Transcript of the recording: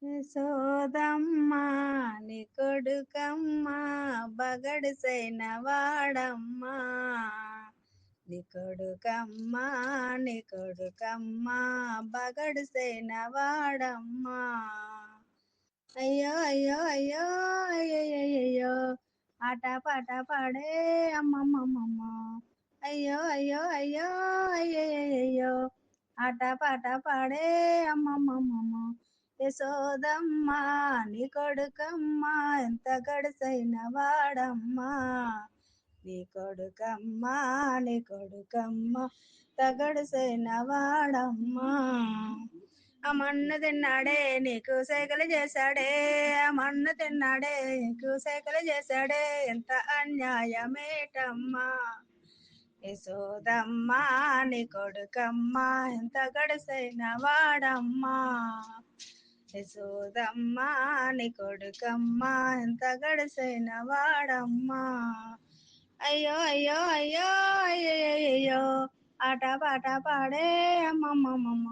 యశోదమ్మ నీ కొడుకమ్మ బగడిసైన వాడమ్మ నీ కొడుకమ్మ నీ కొడుకమ్మ బగడిసైన వాడమ్మ అయ్యో అయ్యో అయ్యో అయ్యయ్యో ఆట పాట పాడే అమ్మమ్మమ్మ అయ్యో అయ్యో అయ్యో అయ్యయ్యో ఆట పాట పాడే అమ్మమ్మమ్మ యశోదమ్మ నీ కొడుకమ్మ ఎంత గడుసైన వాడమ్మ నీ కొడుకమ్మ నీ కొడుకమ్మ తగడుసైన వాడమ్మ ఆ మన్ను తిన్నాడే నీకు సైకిల్ చేశాడే ఆ మన్ను తిన్నాడే నీకు సైకిల్ చేశాడే ఎంత అన్యాయమేటమ్మా యశోదమ్మ నీ కొడుకమ్మ ఎంత గడుసైన వాడమ్మా యశోదమ్మ నీ కొడుకమ్మ ఎంత గడుసైన వాడమ్మా అయ్యో అయ్యో అయ్యో అయ్యో ఆట పాట పాడే అమ్మమ్మమ్మ